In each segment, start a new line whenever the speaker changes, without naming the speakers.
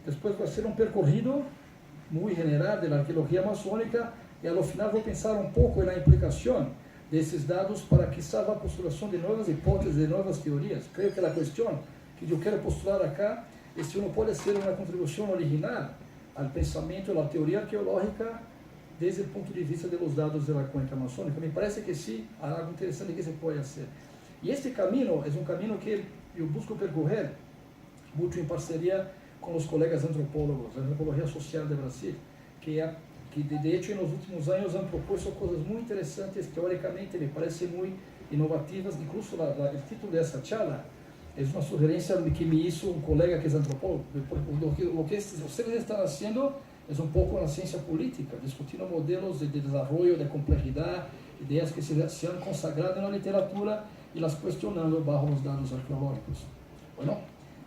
Depois vai ser um percorrido muito general da arqueologia amazônica e ao final vou pensar um pouco na implicação desses dados para quizás a postulação de novas hipóteses, de novas teorias. Creio que a questão que eu quero postular acá é se uno pode ser uma contribuição original ao pensamento, à teoria arqueológica desde o ponto de vista dos dados da cuenca amazônica. Me parece que sim, há algo interessante que se pode fazer. E este caminho é um caminho que eu busco percorrer muito em parceria com os colegas antropólogos, a Antropologia Social do Brasil, que de hecho nos últimos anos han proposto coisas muito interessantes, teoricamente me parecem muito inovativas. Incluso o título dessa charla é uma sugerência que me hizo um colega que é antropólogo. O que vocês estão fazendo é um pouco na ciência política, discutindo modelos de desenvolvimento, de complexidade, ideias que se han consagrado na literatura e las questionando bajo os dados arqueológicos. Bueno,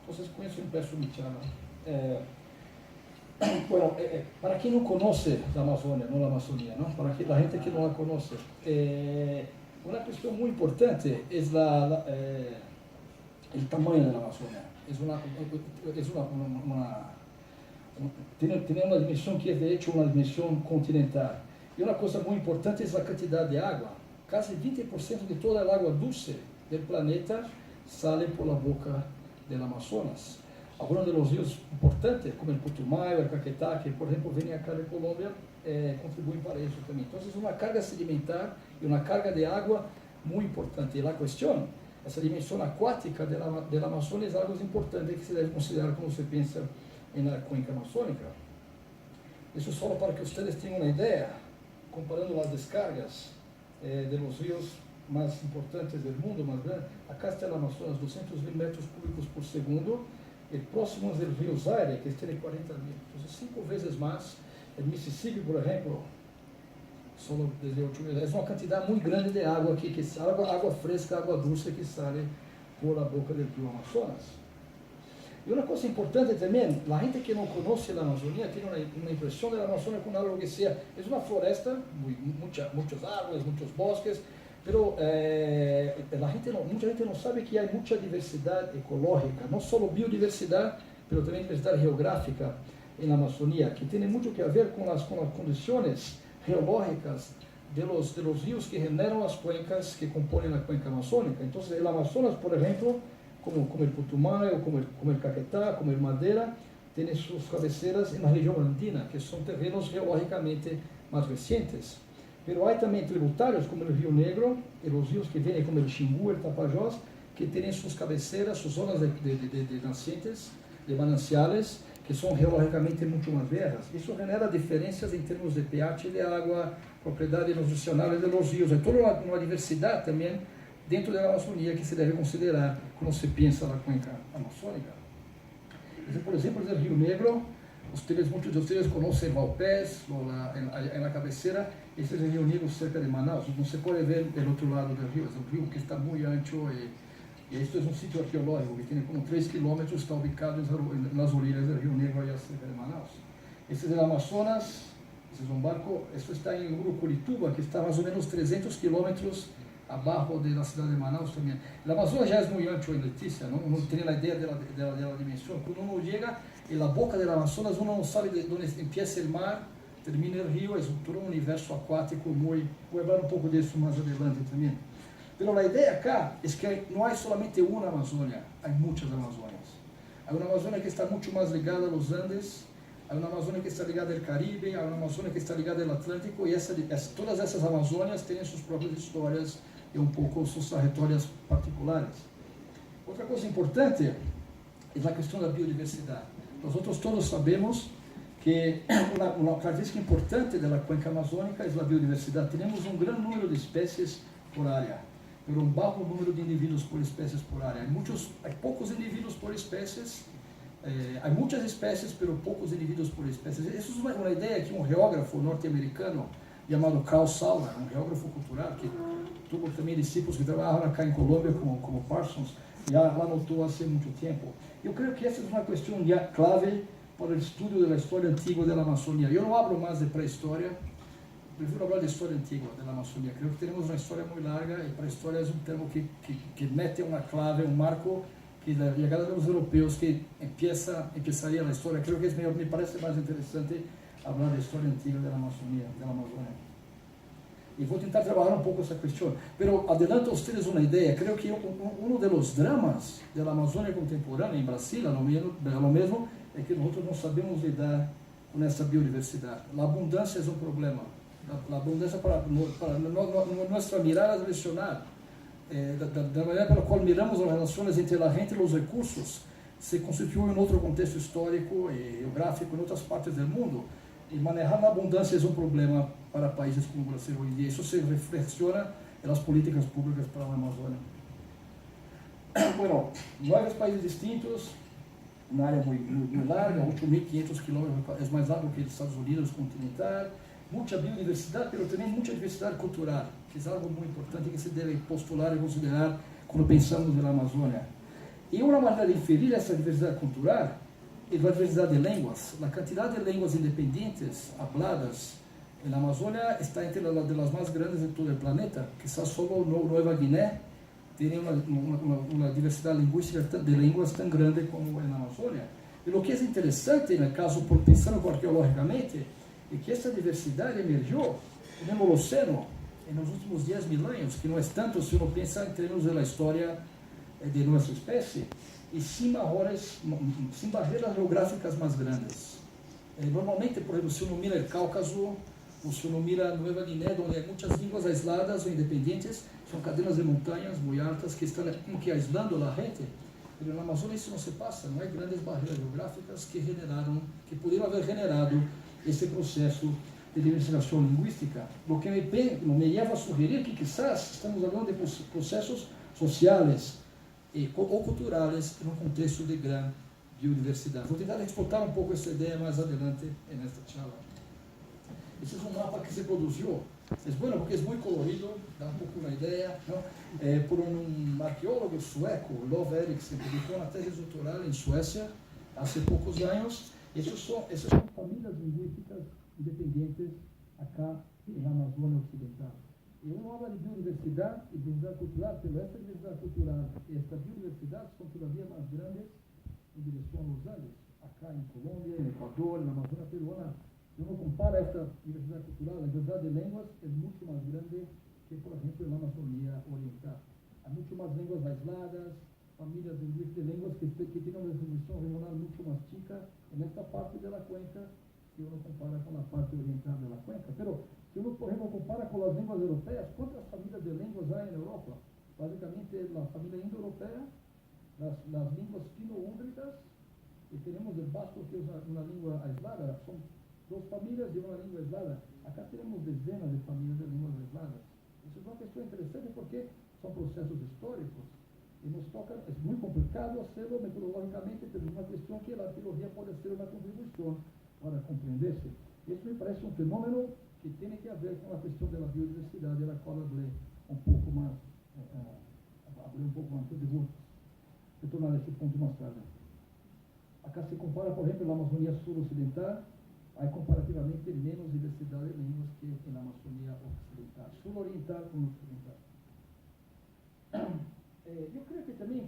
entonces con eso empiezo mi charla. Para quem não conhece a Amazônia, não a Amazônia, ¿no? Para a gente que não a conhece, uma questão muito importante é o tamanho da Amazônia. Tem uma dimensão que é de hecho uma dimensão continental. E uma coisa muito importante é a quantidade de água. Quase 20% de toda a água doce do planeta sale por la boca del Amazonas. Algunos de los ríos importantes, como el Putumayo, el Caquetá, que por ejemplo vienen acá de Colombia, contribuyen para eso también. Entonces, una carga sedimentar y una carga de agua muy importante. Y la cuestión, esa dimensión acuática del Amazonas es algo importante que se debe considerar cuando se piensa en la cuenca amazónica. Eso solo para que ustedes tengan una idea, comparando las descargas de los ríos más importantes del mundo, más grandes. Acá está el Amazonas, 200.000 metros cúbicos por segundo. El próximo es el río Zaire, que tiene 40.000. Entonces, 5 veces más. El Mississippi, por ejemplo, solo desde 8.000. Es una cantidad muy grande de agua aquí, que es agua fresca, agua dulce que sale por la boca del río Amazonas. Y una cosa importante también, la gente que no conoce la Amazonía tiene una impresión de la Amazonía como algo que sea, es una floresta, muchos árboles, muchos bosques, pero mucha gente no sabe que hay mucha diversidad ecológica, no solo biodiversidad, pero también diversidad geográfica en la Amazonía, que tiene mucho que ver con las condiciones geológicas de los ríos que generan las cuencas que componen la cuenca amazónica. Entonces, el Amazonas, por ejemplo, como el Putumayo, como el Caquetá, como el Madeira, tiene sus cabeceras en la región andina, que son terrenos geológicamente más recientes. Pero hay también tributarios como el Río Negro y los ríos que vienen como el Xingu, el Tapajós, que tienen sus cabeceras, sus zonas de nacientes, de mananciales, que son geológicamente mucho más viejas. Eso genera diferencias en términos de pH de agua, propiedades nutricionales de los ríos. Hay toda una diversidad también dentro de la Amazonía que se debe considerar cuando se piensa la cuenca amazónica. Por ejemplo, el Río Negro, muchos de ustedes conocen Valpés, en la cabecera. Este es el Río Negro cerca de Manaus. No se puede ver el otro lado del río, es un río que está muy ancho y esto es un sitio arqueológico que tiene como 3 kilómetros, está ubicado en las orillas del Río Negro allá cerca de Manaus. Este es el Amazonas, este es un barco, esto está en Urucurituba, que está más o menos 300 kilómetros abajo de la ciudad de Manaus también. El Amazonas ya es muy ancho en Leticia, ¿no? Uno tiene la idea de la dimensión. Cuando uno llega en la boca del Amazonas, uno no sabe de dónde empieza el mar, termina el río, es todo un universo acuático muy... Voy a hablar un poco de eso más adelante también. Pero la idea acá es que no hay solamente una Amazonia, hay muchas Amazonias. Hay una Amazonia que está mucho más ligada a los Andes, hay una Amazonia que está ligada al Caribe, hay una Amazonia que está ligada al Atlántico, y todas esas Amazonias tienen sus propias historias y un poco sus trayectorias particulares. Otra cosa importante es la cuestión de la biodiversidad. Nosotros todos sabemos que una característica importante de la cuenca amazónica es la biodiversidad. Tenemos un gran número de especies por área, pero un bajo número de individuos por especies por área. Hay pocos individuos por especies, hay muchas especies, pero pocos individuos por especies. Eso es una idea que un geógrafo norteamericano llamado Carl Saller, un geógrafo cultural, que tuvo también discípulos que trabajaron acá en Colombia como Parsons, ya la notó hace mucho tiempo. Yo creo que esta es una cuestión ya clave para el estudio de la historia antigua de la Amazonía. Yo no hablo más de prehistoria, prefiero hablar de historia antigua de la Amazonía. Creo que tenemos una historia muy larga y prehistoria es un término que mete una clave, un marco que la llegada de los europeos que empezaría la historia. Creo que me parece más interesante hablar de la historia antigua de la Amazonía, de la Amazonia. Y voy a intentar trabajar un poco esa cuestión. Pero adelanto a ustedes una idea. Creo que uno de los dramas de la Amazonia contemporánea en Brasil, a lo mismo, es que nosotros no sabemos lidar con esa biodiversidad. La abundancia es un problema. La abundancia para nuestra mirada tradicional, da maneira pela qual miramos as relações entre a gente e os recursos, se constitui em outro contexto histórico e geográfico em outras partes do mundo. E manejar a abundância é um problema para países como o Brasil hoje em dia. Isso se reflexiona nas políticas públicas para a Amazônia. Bueno, 9 países distintos, uma área muito larga, 8.500 quilômetros, é mais largo que os Estados Unidos continental. Muita biodiversidade, mas também muita diversidade cultural, que é algo muito importante que se deve postular e considerar quando pensamos na Amazônia. E uma maneira de inferir essa diversidade cultural é a diversidade de línguas. A quantidade de línguas independentes habladas na Amazônia está entre as mais grandes de todo o planeta. Quizás só Nova Guiné tem uma diversidade linguística de línguas tão grande como na Amazônia. E o que é interessante, no caso, por pensando arqueologicamente, e que essa diversidade emergiu no Holoceno, nos últimos 10 mil anos, que não é tanto se uno pensa em termos da história de nossa espécie, e sem barreiras geográficas mais grandes. Normalmente, por exemplo, se uno mira o Cáucaso, ou se uno mira Nova Guiné, onde há muitas línguas aisladas ou independentes, são cadenas de montanhas muito altas que estão como que aislando a gente. Mas na Amazônia isso não se passa, não há grandes barreiras geográficas que poderiam haver generado esse processo de diversificação linguística, o que me leva a sugerir que quizás estamos falando de processos sociais ou culturais em um contexto de grande biodiversidade. Vou tentar exportar um pouco essa ideia mais adelante nesta charla. Esse é um mapa que se produziu, é bom porque é muito colorido, dá um pouco uma ideia, por um arqueólogo sueco, Love Eriksen, que publicou uma tese doutoral em Suécia há poucos anos. Essas são famílias linguísticas independentes acá na Amazônia Ocidental. E uma obra de biodiversidade e diversidade cultural, pela essa diversidade cultural e esta biodiversidade são todavia mais grandes em direção aos Andes, acá em Colômbia, em Equador, na Amazônia peruana. Se uno compara esta diversidade cultural, a diversidade de línguas é muito mais grande que, por exemplo, na Amazônia Oriental. Há muito mais línguas aisladas, famílias linguísticas de línguas que têm uma distribuição regional muito mais chica nesta parte da cuenca, se uno compara com a parte oriental da cuenca. Pero, se uno, por exemplo, compara com as línguas europeias, quantas famílias de línguas há na Europa? Basicamente, a família indo-europeia, as línguas fino-húngridas, e temos o basco, que é uma língua aislada, são 2 famílias de uma língua aislada. Acá temos dezenas de famílias de línguas aisladas. Isso é uma questão interessante porque são processos históricos e nos toca, é muito complicado hacerlo metodologicamente, mas é uma questão que a arqueologia pode ser uma contribuição para compreender-se. Isso me parece um fenômeno que tem que ver com a questão da biodiversidade, da qual falei um pouco mais, antes de vou retornar a esse ponto mais tarde. Acá se compara, por exemplo, a Amazônia Sul-Ocidental, há comparativamente menos diversidade de línguas que na Amazônia Ocidental, Sul-Oriental com Ocidental. Eu creio que também,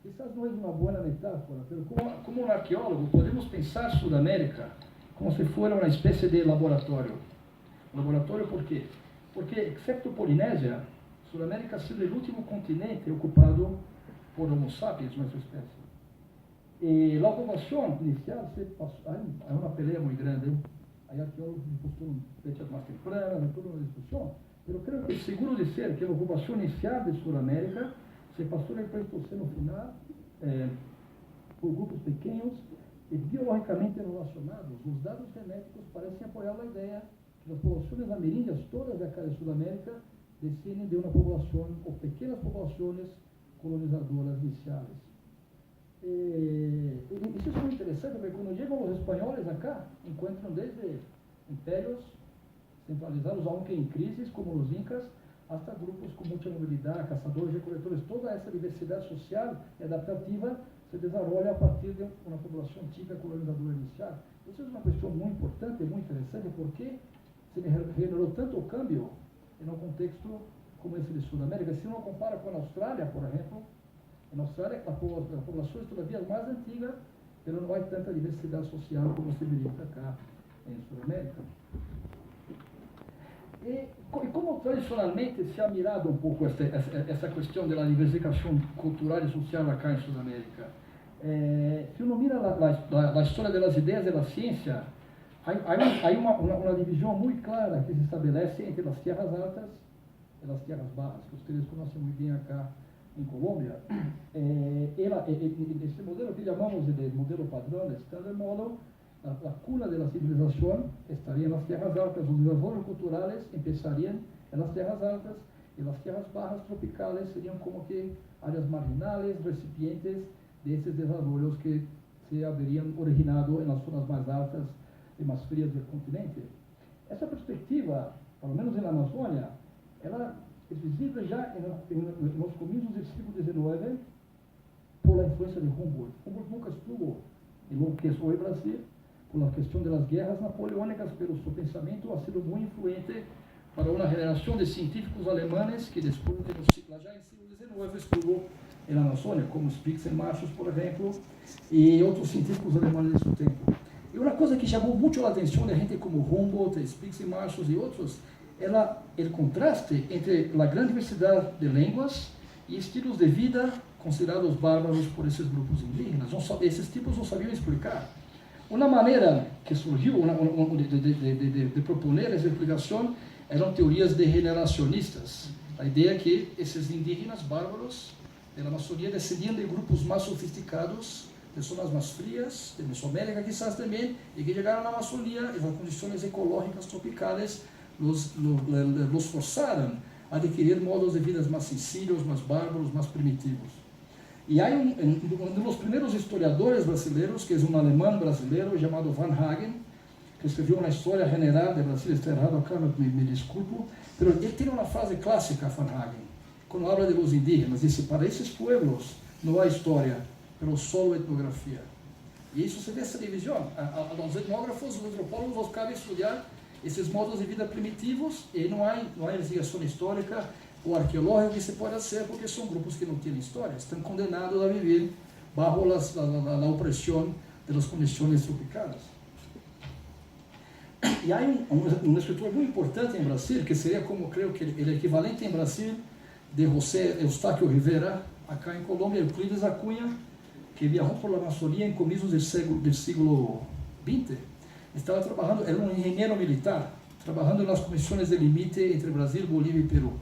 quizás não é uma boa metáfora, mas como um arqueólogo, podemos pensar Sudamérica como se fosse uma espécie de laboratório. Laboratório por quê? Porque, excepto Polinésia, Sudamérica ha sido o último continente ocupado por Homo sapiens, nossa espécie. E a ocupação inicial há uma peleia muito grande. Há arqueólogos que postulam fechas mais tempranas, há toda uma discussão. Mas creio que é seguro dizer que a ocupação inicial de Sudamérica se passou no Pleistoceno final por grupos pequenos e biologicamente relacionados. Os dados genéticos parecem apoiar a ideia que as populações ameríndias, todas da de Sudamérica, descendem de uma população ou pequenas populações colonizadoras iniciais. Isso é muito interessante, porque quando chegam os espanhóis acá, encontram desde impérios centralizados, aunque em crises, como os incas, até grupos com muita mobilidade, caçadores e recoletores. Toda essa diversidade social e adaptativa se desenvolve a partir de uma população típica colonizadora inicial. Isso é uma questão muito importante e muito interessante, porque se generou tanto câmbio em um contexto como esse de Sudamérica. Se não compara com a Austrália, por exemplo, En Australia la población es todavía más antigua, pero no hay tanta diversidad social como se verifica acá en Sudamérica. Y como tradicionalmente se ha mirado un poco esta cuestión de la diversificación cultural y social acá en Sudamérica, si uno mira la historia de las ideas de la ciencia, hay una división muy clara que se estabelece entre las tierras altas y las tierras bajas, que ustedes conocen muy bien acá en Colombia. Este modelo que llamamos de modelo padrón, de modo, la cuna de la civilización estaría en las tierras altas, los desarrollos culturales empezarían en las tierras altas y las tierras bajas tropicales serían como que áreas marginales, recipientes de estos desarrollos que se habrían originado en las zonas más altas y más frías del continente. Esa perspectiva, por lo menos en la Amazonia, ela es visible ya en los comienzos del siglo XIX por la influencia de Humboldt. Humboldt nunca estuvo en lo que es hoy Brasil por la cuestión de las guerras napoleónicas, pero su pensamiento ha sido muy influente para una generación de científicos alemanes que después ya en el siglo XIX estuvo en la Amazonia, como Spitzenmarschus, por ejemplo, y otros científicos alemanes de su tiempo. Y una cosa que llamó mucho la atención de gente como Humboldt, Spitzenmarschus y otros, era el contraste entre la gran diversidad de lenguas y estilos de vida considerados bárbaros por esos grupos indígenas. Esos tipos no sabían explicar. Una manera que surgió de proponer esa explicación eran teorías degeneracionistas. La idea que esos indígenas bárbaros de la Amazonía descendían de grupos más sofisticados, de zonas más frías, de Mesoamérica quizás también, y que llegaron a la Amazonía y las condiciones ecológicas tropicales los forzaron a adquirir modos de vida más sencillos, más bárbaros, más primitivos. Y hay uno de los primeros historiadores brasileños, que es un alemán brasileño llamado Van Hagen, que escribió una historia general de Brasil. Está errado acá, me disculpo, pero él tiene una frase clásica, Van Hagen, cuando habla de los indígenas, dice: para esos pueblos no hay historia, pero solo etnografía. Y eso se ve esa división. A los etnógrafos, los antropólogos, los cabe estudiar esses modos de vida primitivos e não há investigação histórica ou arqueológica que se pode fazer, porque são grupos que não têm história, estão condenados a viver bajo a opressão das condições tropicais. E há um escritor muito importante em Brasil, que seria como, creio que o equivalente em Brasil de José Eustáquio Rivera, acá em Colômbia, Euclides da Cunha, que viajou por la Amazônia em começos do século XX. Estava trabalhando, era um engenheiro militar, trabalhando nas comissões de limite entre Brasil, Bolívia e Peru.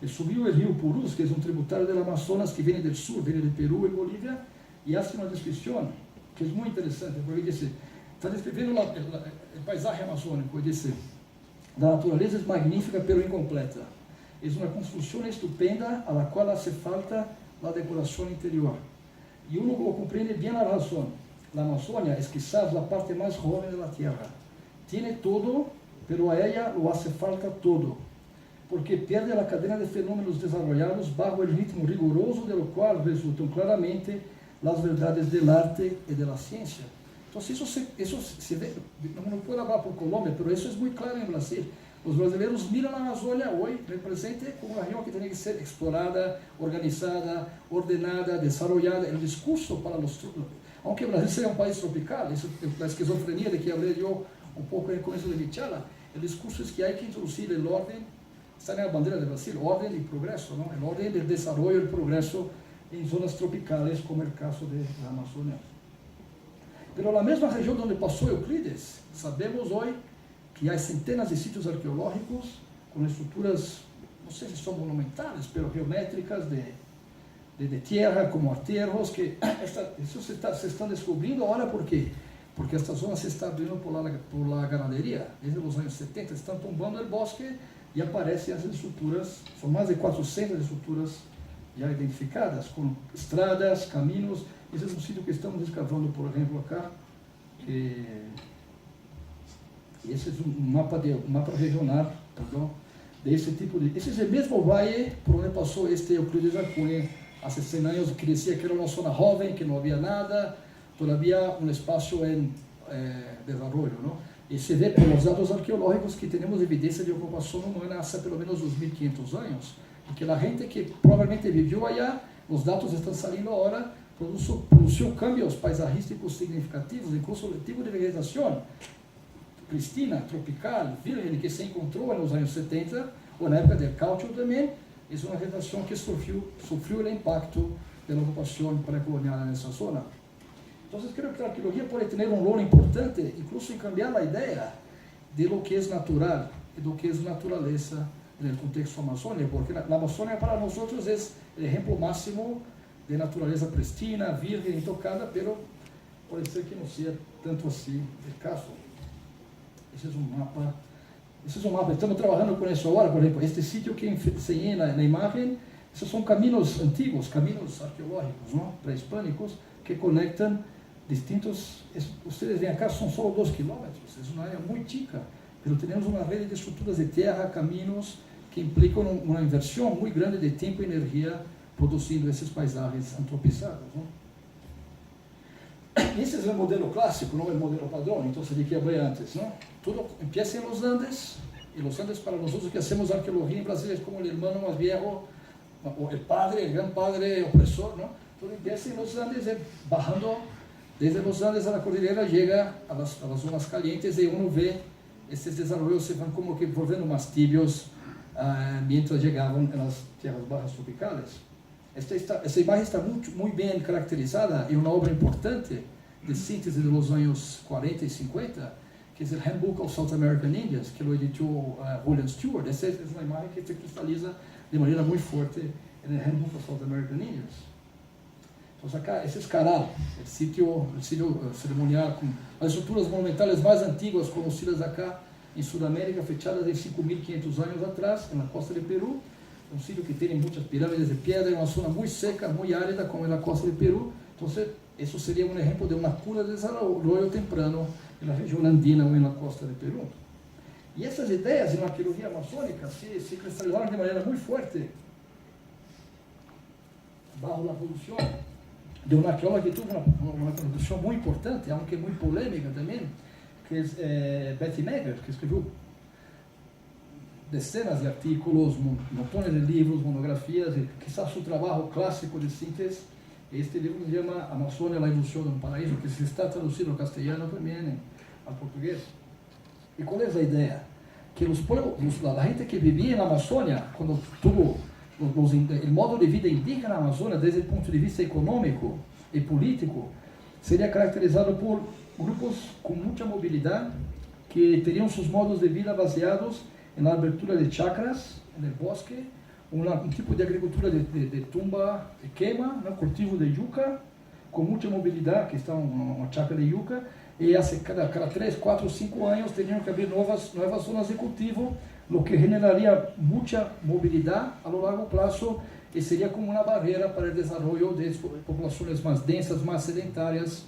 Ele subiu o rio Purus, que é um tributário do Amazonas que vem do sul, vem de Peru e Bolívia, e faz uma descrição que é muito interessante, porque ele disse, está descrevendo o paisagem amazônico, ele disse: a natureza é magnífica, pero incompleta. É uma construção estupenda, a la qual hace falta a decoração interior. E uno lo compreende bem a razão. La Amazonia es quizás la parte más joven de la Tierra. Tiene todo, pero a ella lo hace falta todo, porque pierde la cadena de fenómenos desarrollados bajo el ritmo riguroso de lo cual resultan claramente las verdades del arte y de la ciencia. Entonces eso se ve, no puedo hablar por Colombia, pero eso es muy claro en Brasil. Los brasileños miran la Amazonia hoy en el presente como una región que tiene que ser explorada, organizada, ordenada, desarrollada. El discurso para los... Aunque Brasil seja um país tropical, isso, a esquizofrenia de que falei eu um pouco no começo de Vichala, o discurso é que há que introduzir a ordem, está na bandeira do Brasil, ordem e progresso, não? A ordem de desenvolvimento e progresso em zonas tropicais, como é o caso da Amazônia. Mas na mesma região onde passou Euclides, sabemos hoje que há centenas de sítios arqueológicos com estruturas, não sei se são monumentais, mas geométricas de tierra, como aterros, que isso se estão descobrindo agora. ¿Por quê? Porque esta zona se está abrindo por la ganadería. Desde os anos 70 estão tombando o bosque e aparecem as estruturas, são mais de 400 estruturas já identificadas, com estradas, caminhos. Esse é um sítio que estamos escavando, por exemplo, acá. Esse é um mapa regional, perdão, desse tipo de... Esse é o mesmo vale por onde passou este Euclides da Cunha há 100 anos, que decía que era uma zona jovem, que não havia nada, todavía um espaço em desarrollo, ¿no? E se vê pelos dados arqueológicos que temos evidência de ocupação humana há pelo menos 2.500 anos, e que a gente que provavelmente viveu allá Os dados estão saindo agora, produziu cambios paisajísticos significativos, incluso o tipo de vegetação pristina, tropical, virgem, que se encontrou nos anos 70, ou na época do caucho também, é uma vegetação que sofreu o impacto da ocupação pré-colonial nessa zona. Então, creo que a arqueologia pode ter um rol importante, incluso em cambiar a ideia de lo que é natural e do que é natureza no contexto amazônico, porque a Amazônia para nós é o exemplo máximo de natureza pristina, virgem, intocada, pero pode ser que não seja tanto assim o caso. Esse é um mapa. Estamos trabalhando com isso agora, por exemplo, este sítio que se vê na imagem, esses são caminhos antigos, caminhos arqueológicos, não? Pré-hispânicos, que conectam distintos. Vocês veem acá, são só 2 quilômetros, é uma área muito chica, mas temos uma rede de estruturas de terra, caminhos, que implicam uma inversão muito grande de tempo e energia produzindo esses paisagens antropizados. Não? Esse é o modelo clássico, não é o modelo padrão, então se que hablé antes. Não? Tudo empieza em los Andes, e los Andes para nós que hacemos arqueologia em Brasil é como o irmão mais viejo, o padre, o gran padre opresor, não? Tudo empieza em los Andes, bajando desde los Andes a la cordillera, chega a las zonas calientes e uno vê esses desenvolvimentos se vão como que volvendo mais tibios mientras chegavam nas terras bajas tropicales. Essa imagem está muito bem caracterizada em uma obra importante de síntese dos anos 40 e 50, que é o Handbook of South American Indians, que lo editou William Stewart. Essa é uma imagem que se cristaliza de maneira muito forte no Handbook of South American Indians. Então, acá, esse é Caral, o sítio cerimonial com as estruturas monumentais mais antigas conhecidas acá em Sudamérica, fechadas em 5.500 anos atrás, na costa de Peru. Um sítio que tem muitas pirâmides de pedra, em uma zona muito seca, muito árida, como é na costa de Peru. Então, isso seria um exemplo de uma cura de desarrollo temprano na região andina ou na costa de Peru. E essas ideias na arqueologia amazônica se cristalizaram de maneira muito forte bajo a produção de uma arqueóloga que teve uma produção muito importante, aunque muito polêmica também, que é Betty Meagher, que escreveu dezenas de artículos, montones de livros, monografias, e quizás seu trabalho clássico de síntese, este livro se chama Amazônia, la ilusão de um paraíso, que se está traduzido ao castelhano também, ao português. E qual é a ideia? Que a gente que vivia na Amazônia, quando tuvo o modo de vida indígena na Amazônia, desde o ponto de vista econômico e político, seria caracterizado por grupos com muita mobilidade, que teriam seus modos de vida baseados na abertura de chacras no bosque, um tipo de agricultura de tumba, de queima, cultivo de yuca, com muita mobilidade, que está uma chácara de yuca, e cada 3, 4, 5 anos teriam que abrir novas zonas de cultivo, o que generaria muita mobilidade a largo prazo e seria como uma barreira para o desenvolvimento de populações mais densas, mais sedentárias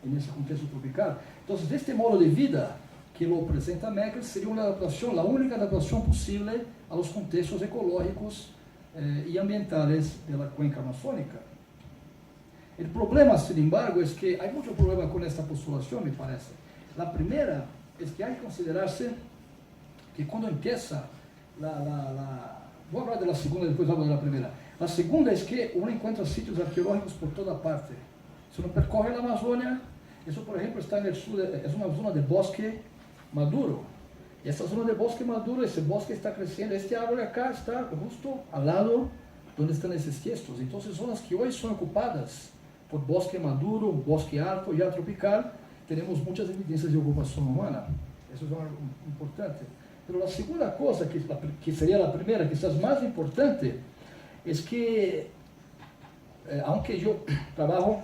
nesse contexto tropical. Então, deste modo de vida que lo apresenta Meagher, seria uma adaptação, a única adaptação possível aos contextos ecológicos e ambientais da cuenca amazônica. O problema, sin embargo, é que há muito problema com esta postulação, me parece. A primeira é que há que considerar-se que quando empieza vou falar da segunda, depois hablo da primeira. A segunda é que uno encontra sítios arqueológicos por toda parte. Se uno percorre a Amazônia, isso, por exemplo, está no sul, é uma zona de bosque maduro. E essa zona de bosque maduro, esse bosque está crescendo, este árvore acá está justo ao lado onde estão esses tiestos. Então, zonas que hoje são ocupadas por bosque maduro, bosque alto, já tropical, temos muitas evidências de ocupação humana. Isso é importante. Mas a segunda coisa, que seria a primeira, quizás mais importante, é que, aunque eu trabalho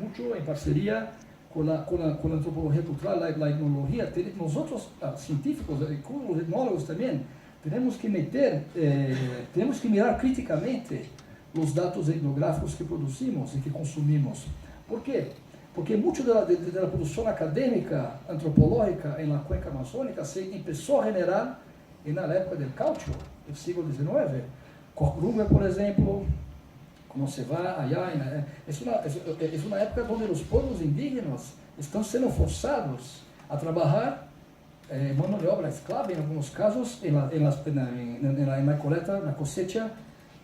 muito em parceria com a antropologia cultural, a etnologia, nós outros científicos, como os etnólogos também, temos que mirar criticamente os dados etnográficos que produzimos e que consumimos. Por quê? Porque muito da produção acadêmica, antropológica na cuenca amazônica se começou a generar na época do caucho, do século XIX. Corcrunga, por exemplo, como se vai allá, é uma época onde os povos indígenas estão sendo forçados a trabalhar mano de obra escrava, em alguns casos, na coleta, na cosecha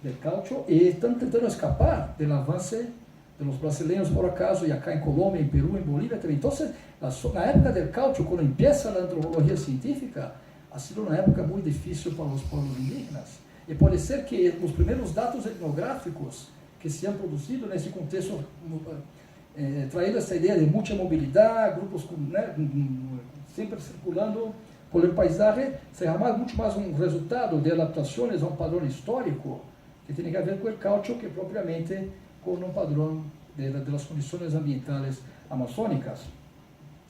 del caucho y están intentando escapar del avance de los brasileños por acaso, y acá en Colombia, en Perú, en Bolivia también. Entonces, la época del caucho, cuando empieza la antropología científica, ha sido una época muy difícil para los pueblos indígenas. Y puede ser que los primeros datos etnográficos que se han producido en ese contexto, trayendo esta idea de mucha movilidad, grupos siempre circulando por el paisaje, será mucho más un resultado de adaptaciones a un padrón histórico que tiene que ver con el caucho que propiamente con un padrón de las condiciones ambientales amazónicas.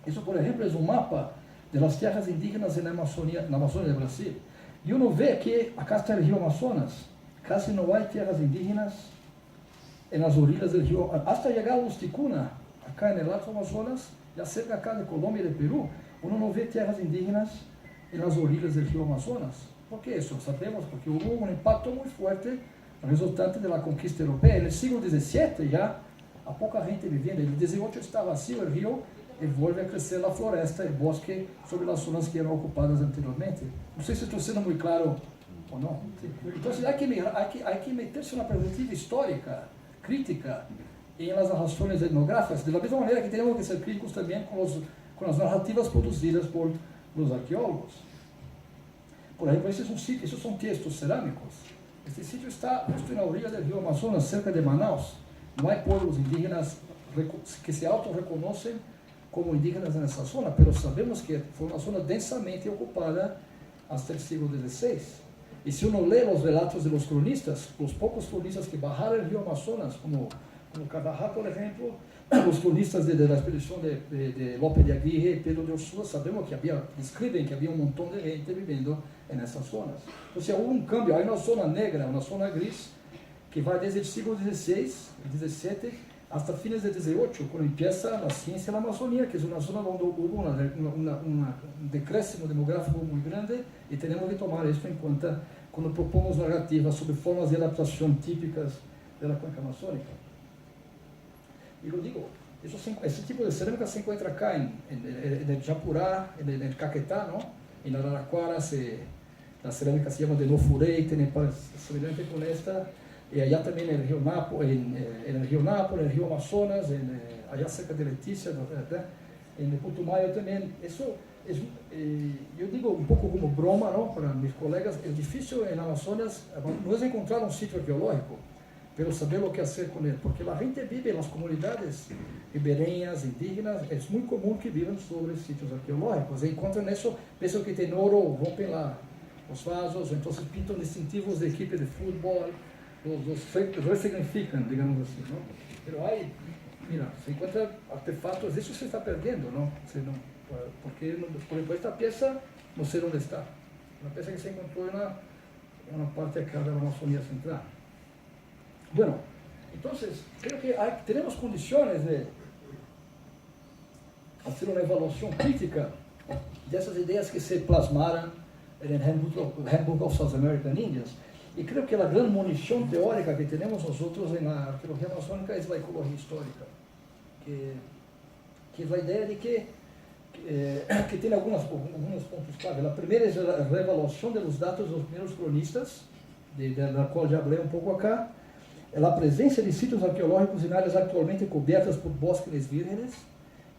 Eso, por ejemplo, es un mapa de las tierras indígenas en la Amazonia de Brasil. Y uno ve que acá está el río Amazonas, casi no hay tierras indígenas en las orillas del río, hasta llegar a Los Ticuna, acá en el Alto Amazonas, ya cerca acá de Colombia y de Perú, uno no ve tierras indígenas en las orillas del río Amazonas. ¿Por qué eso? Sabemos porque hubo un impacto muy fuerte resultante de la conquista europea. En el siglo XVII ya a poca gente viviendo, en el XVIII está vacío el río y vuelve a crecer la floresta, el bosque sobre las zonas que eran ocupadas anteriormente. No sé si estoy siendo muy claro o no. Sí. Entonces hay que meterse en una perspectiva histórica, crítica, en las narraciones etnográficas, de la misma manera que tenemos que ser críticos también con las narrativas producidas por los arqueólogos. Por ejemplo, ese es un sitio, esos son tiestos cerámicos. Este sitio está justo en la orilla del río Amazonas, cerca de Manaus. No hay pueblos indígenas que se autorreconocen como indígenas en esa zona, pero sabemos que fue una zona densamente ocupada hasta el siglo XVI. Y si uno lee los relatos de los cronistas, los pocos cronistas que bajaron el río Amazonas, como Carvajal, por ejemplo, los cronistas de la expedición de Lope de Aguirre y Pedro de Ursúa, sabemos que describen que había un montón de gente viviendo en esas zonas. Entonces hubo un cambio, hay una zona negra, una zona gris, que va desde el siglo XVI, XVII, hasta fines del XVIII, cuando empieza la ciencia en la Amazonía, que es una zona donde hubo un decréscimo demográfico muy grande, y tenemos que tomar esto en cuenta cuando proponemos narrativas sobre formas de adaptación típicas de la cuenca amazónica. Y lo digo, ese tipo de cerámica se encuentra acá en el Japurá, en el Caquetá, ¿no? En Araraquara, la cerámica se llama de Nofurei, tiene semelhante con esta, y allá también en el río Napo, en el río Amazonas, allá cerca de Leticia, en el Putumayo también. Eso es, yo digo un poco como broma, ¿no? Para mis colegas, es difícil en Amazonas, no es encontrar un sitio arqueológico, pero saber lo que hacer con él, porque la gente vive en las comunidades ribereñas, indígenas, es muy común que vivan sobre sitios arqueológicos, e encuentran eso, piensan que tienen oro, rompen los vasos, entonces pintan distintivos de equipo de fútbol, los resignifican, digamos así, ¿no? Pero hay, mira, se encuentran artefactos, eso se está perdiendo, ¿no? Porque, por ejemplo, esta pieza, no sé dónde está, una pieza que se encontró en una parte acá de la Amazonía Central. Bueno, entonces, creo que tenemos condiciones de hacer una evaluación crítica de esas ideas que se plasmaron en el Handbook of South American Indians. Y creo que la gran munición teórica que tenemos nosotros en la arqueología amazónica es la ecología histórica, que es la idea de que tiene algunos puntos clave. La primera es la reevaluación de los datos de los primeros cronistas, de la cual ya hablé un poco acá, la presencia de sitios arqueológicos en áreas actualmente cubiertas por bosques vírgenes.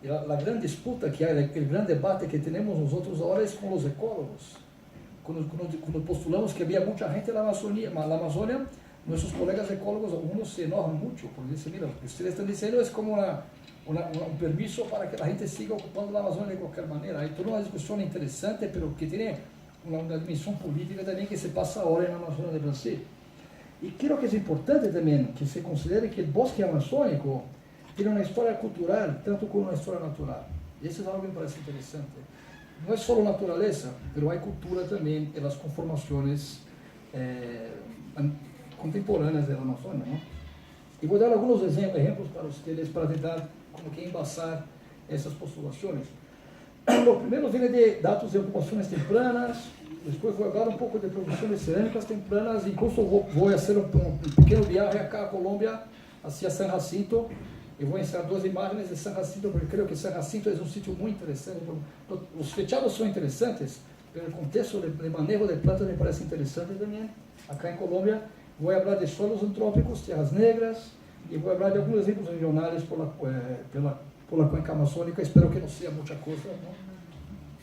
Y la gran disputa que hay, el gran debate que tenemos nosotros ahora es con los ecólogos. Cuando postulamos que había mucha gente en la Amazonia, nuestros colegas ecólogos, algunos se enojan mucho, porque dicen, mira, lo que ustedes están diciendo es como un permiso para que la gente siga ocupando la Amazonia de cualquier manera. Hay toda una discusión interesante, pero que tiene una dimensión política también que se pasa ahora en la Amazonia de Brasil. Y creo que es importante también que se considere que el bosque amazónico tiene una historia cultural, tanto como una historia natural. Y eso es algo que me parece interesante. No es solo naturaleza, pero hay cultura también en las conformaciones contemporáneas de la Amazonia, ¿no? Y voy a dar algunos ejemplos para ustedes para tentar como que embasar esas postulaciones. Lo primero viene de datos de ocupaciones tempranas, después voy a hablar un poco de producciones cerámicas tempranas, incluso voy a hacer un pequeño viaje acá a Colombia, hacia San Jacinto, y voy a enseñar dos imágenes de San Jacinto, porque creo que San Jacinto es un sitio muy interesante. Los fechados son interesantes, pero el contexto de manejo de plantas me parece interesante también, acá en Colombia. Vou falar de solos antrópicos, terras negras, e vou falar de alguns exemplos regionais por la cuenca amazônica. Espero que não seja muita coisa. ¿No?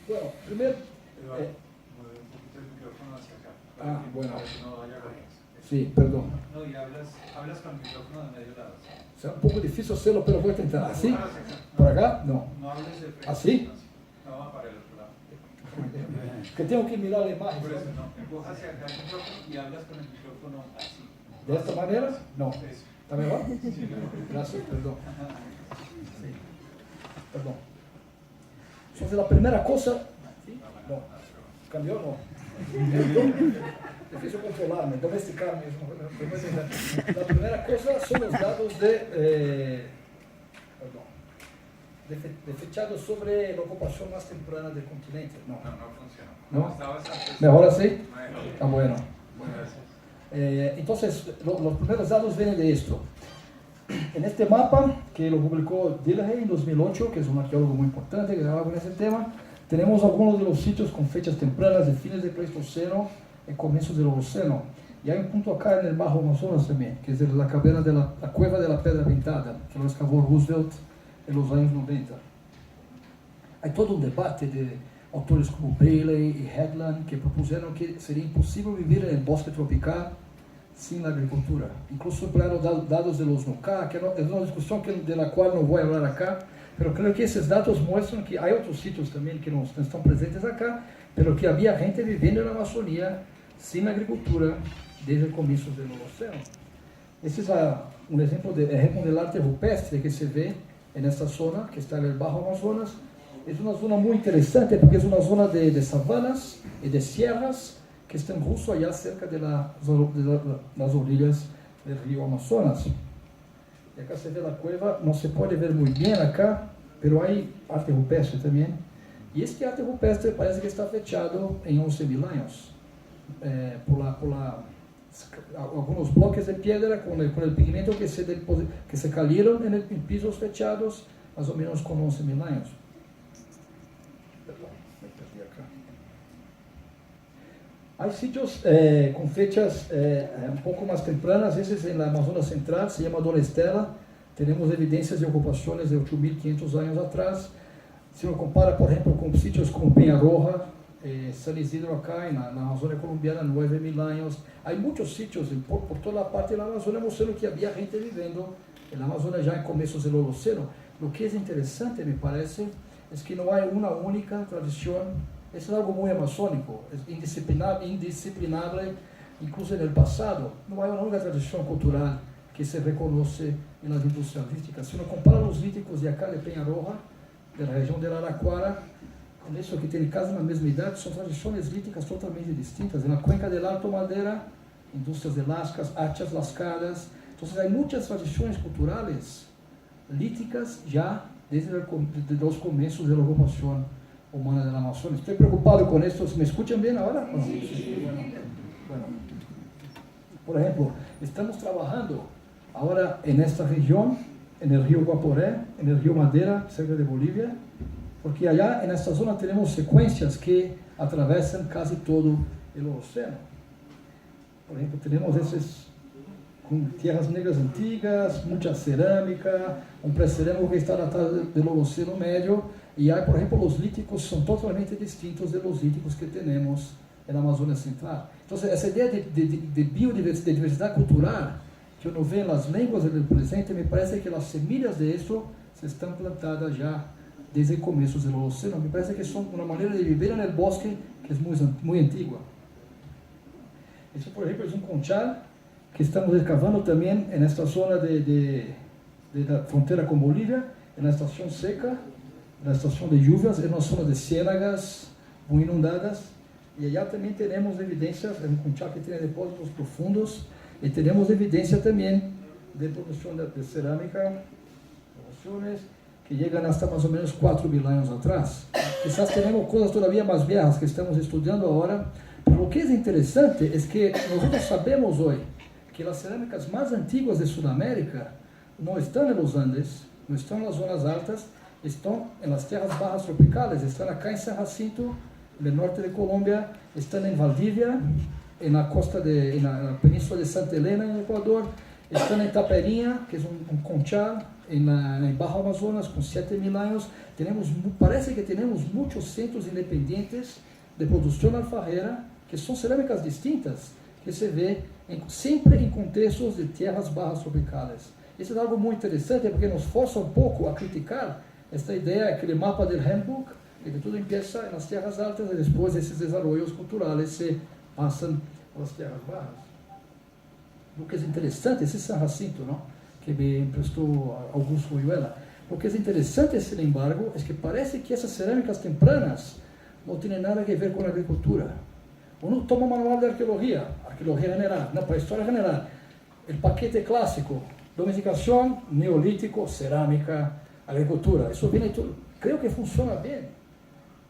Bueno, primeiro...
Mueve un poquito el micrófono hacia acá.
Bueno.
Para que no haya ruidos.
Sí, perdón.
No, y hablas con el micrófono de medio lado.
É um pouco difícil hacerlo, pero voy a tentar. ¿Así? ¿Por acá? No.
No hables de frente.
¿Así?
No, va para el otro lado.
Que tengo que mirar la imagen.
Por eso, no. Empuja hacia acá el micrófono y hablas con el micrófono así.
¿De esta manera? No.
Eso.
¿Está mejor?
Sí, mejor.
Gracias, perdón. Sí. Perdón. Entonces, la primera cosa... No. ¿Cambió? No. Difícil controlarme, domesticarme. La primera cosa son los datos de fechados sobre la ocupación más temprana del continente. No,
funciona.
¿No?
Estabas antes.
¿Mejor así?
Mejor.
Ah, bueno.
Bueno, gracias.
Entonces, los primeros datos vienen de esto. En este mapa, que lo publicó Dillahey en 2008, que es un arqueólogo muy importante que trabaja con ese tema, tenemos algunos de los sitios con fechas tempranas de fines del Pleistoceno y comienzos del Holoceno. Y hay un punto acá en el Bajo Amazonas también, que es la caverna de la Cueva de la Pedra Pintada, que lo excavó Roosevelt en los años 90. Hay todo un debate de autores como Bailey y Headland que propusieron que sería imposible vivir en el bosque tropical sin la agricultura. Incluso emplearon datos de los NUCA, que es una discusión de la cual no voy a hablar acá, pero creo que esos datos muestran que hay otros sitios también que no están presentes acá, pero que había gente viviendo en la Amazonía sin agricultura desde el comienzo del Holoceno. Este es un ejemplo del arte rupestre que se ve en esta zona, que está en el Bajo Amazonas. Es una zona muy interesante porque es una zona de sabanas y de sierras que están justo allá cerca de las orillas del río Amazonas. Y acá se ve la cueva, no se puede ver muy bien acá, pero hay arte rupestre también. Y este arte rupestre parece que está fechado en 11.000 años, algunos bloques de piedra con el pigmento que se cayeron en pisos fechados, más o menos con 11.000 años. Perdón, me perdí acá. Hay sitios con fechas un poco más tempranas, ese es en la Amazonas Central, se llama Dona Estela. Tenemos evidencias de ocupaciones de 8.500 años atrás. Si uno compara, por ejemplo, con sitios como Peñarroja, San Isidro acá en la Amazonia colombiana, 9.000 años. Hay muchos sitios por toda la parte de la Amazonia mostrando que había gente viviendo en la Amazonia ya en comienzos del Holoceno. Lo que es interesante, me parece, es que no hay una única tradición. Eso es algo muy amazónico, es indisciplinable, incluso en el pasado. No hay una única tradición cultural que se reconoce en las industrias líticas. Si uno compara los líticos de acá de Peñarroja, de la región del Araraquara, con eso que tienen casi la misma edad, son tradiciones líticas totalmente distintas. En la cuenca del Alto Madera, industrias de lascas, hachas lascadas. Entonces hay muchas tradiciones culturales líticas ya desde los comienzos de la ocupación humana de la Amazonia. Estoy preocupado con esto. ¿Me escuchan bien ahora? No. Sí. Bueno. Por ejemplo, estamos trabajando ahora en esta región, en el río Guaporé, en el río Madera, cerca de Bolivia, porque allá en esta zona tenemos secuencias que atraviesan casi todo el océano. Por ejemplo, tenemos esas con tierras negras antiguas, mucha cerámica, un precerámico que está datado del Holoceno Medio, y hay, por ejemplo, los líticos son totalmente distintos de los líticos que tenemos en la Amazonia Central. Entonces, esa idea de biodiversidad, de diversidad cultural que uno ve en las lenguas del presente, me parece que las semillas de esto se están plantadas ya desde comienzos del Holoceno. Me parece que son una manera de vivir en el bosque que es muy antigua. Eso, por ejemplo, es un conchal que estamos excavando también en esta zona de la frontera con Bolivia, en la estación seca, en la estación de lluvias, en una zona de ciénagas muy inundadas. Y allá también tenemos evidencias, es un conchal que tiene depósitos profundos, y tenemos evidencia también de producción de cerámica, formaciones que llegan hasta más o menos 4.000 años atrás. Quizás tenemos cosas todavía más viejas que estamos estudiando ahora, pero lo que es interesante es que nosotros sabemos hoy que las cerámicas más antiguas de Sudamérica no están en los Andes, no están en las zonas altas, están en las tierras bajas tropicales, están acá en San Jacinto, en el norte de Colombia, están en Valdivia, en la costa en la península de Santa Elena, en Ecuador, están en Taperinha, que es un conchal, en Bajo Amazonas, con 7.000 años. Parece que tenemos muchos centros independientes de producción alfajera, que son cerámicas distintas, que se ve siempre en contextos de tierras bajas tropicales. Eso es algo muy interesante porque nos forza un poco a criticar esta idea, aquele mapa del handbook, de que todo empieza en las tierras altas y después esos desarrollos culturales se pasan a las tierras bajas. Lo que es interesante, ese es San Jacinto, ¿no?, que me prestó Augusto Oyuela. Lo que es interesante, sin embargo, es que parece que esas cerámicas tempranas no tienen nada que ver con la agricultura. Uno toma un manual de arqueología general, no, para historia general, el paquete clásico, domesticación, neolítico, cerámica, agricultura. Eso viene todo, creo que funciona bien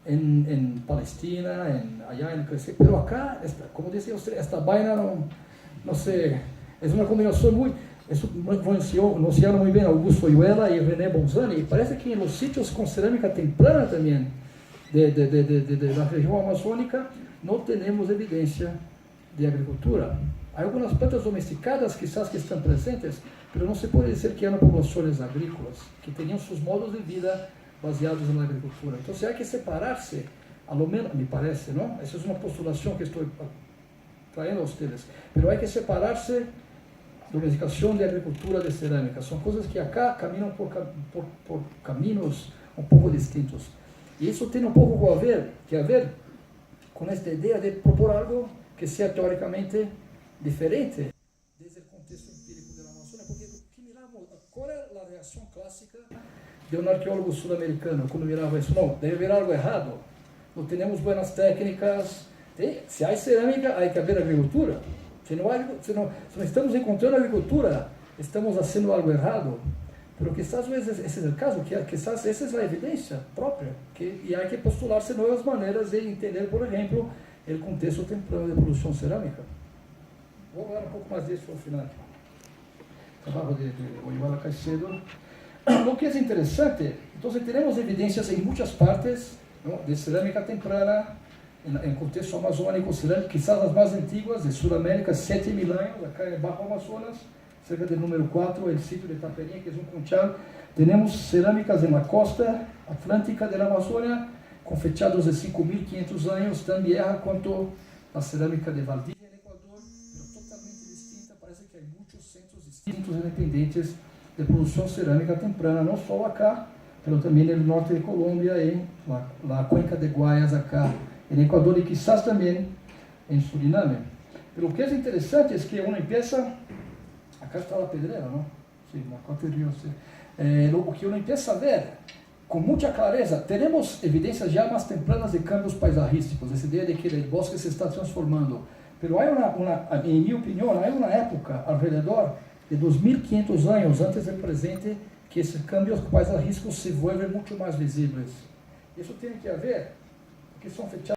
en Palestina, allá en Crescer, pero acá, como decía usted, esta vaina no sé, es una combinación muy, eso anunciaron muy bien Augusto Oyuela y René Bonzani, y parece que en los sitios con cerámica temprana también de la región amazónica no tenemos evidencia de agricultura. Hay algunas plantas domesticadas quizás que están presentes, pero no se puede decir que eran poblaciones agrícolas, que tenían sus modos de vida baseados en la agricultura. Entonces hay que separarse, a lo menos, me parece, ¿no? Esa es una postulación que estoy trayendo a ustedes, pero hay que separarse domesticación de agricultura de cerámica. Son cosas que acá caminan por caminos un poco distintos. Y eso tiene un poco que ver con esta idea de proponer algo que sea teóricamente diferente desde el contexto empírico de la Amazonia, porque miramos, ¿cuál es la reacción clásica de un arqueólogo sudamericano cuando miraba eso? No, debe haber algo errado, no tenemos buenas técnicas, si hay cerámica hay que haber agricultura, si no estamos encontrando agricultura, estamos haciendo algo errado. Pero quizás ese es el caso, quizás esa es la evidencia propia, y hay que postularse nuevas maneras de entender, por ejemplo, el contexto temprano de producción cerámica. Voy a hablar un poco más de eso al final. Trabajo de Oyuela Caicedo. Lo que es interesante, entonces tenemos evidencias en muchas partes, ¿no?, de cerámica temprana, en contexto amazónico, quizás las más antiguas de Sudamérica, 7.000 años, acá en el Bajo Amazonas, cerca del número 4, el sitio de Taperinha, que es un conchal. Tenemos cerámicas en la costa atlántica de la Amazonia, con fechados de 5.500 años, tan vieja cuanto la cerámica de Valdivia en Ecuador, pero totalmente distinta. Parece que hay muchos centros distintos independientes de producción cerámica temprana, no solo acá, pero también en el norte de Colombia, en la cuenca de Guayas acá en Ecuador y quizás también en Suriname. Pero lo que es interesante es que uno empieza... Acá está la pedrera, ¿no? Sí, la Costa del Río, sí. Lo que uno empieza a ver con mucha clareza, tenemos evidencias ya más tempranas de cambios paisajísticos, esa idea de que el bosque se está transformando. Pero hay en mi opinión, hay una época alrededor de 2.500 años antes del presente que esos cambios paisajísticos se vuelven mucho más visibles. Eso tiene que ver, porque son fechados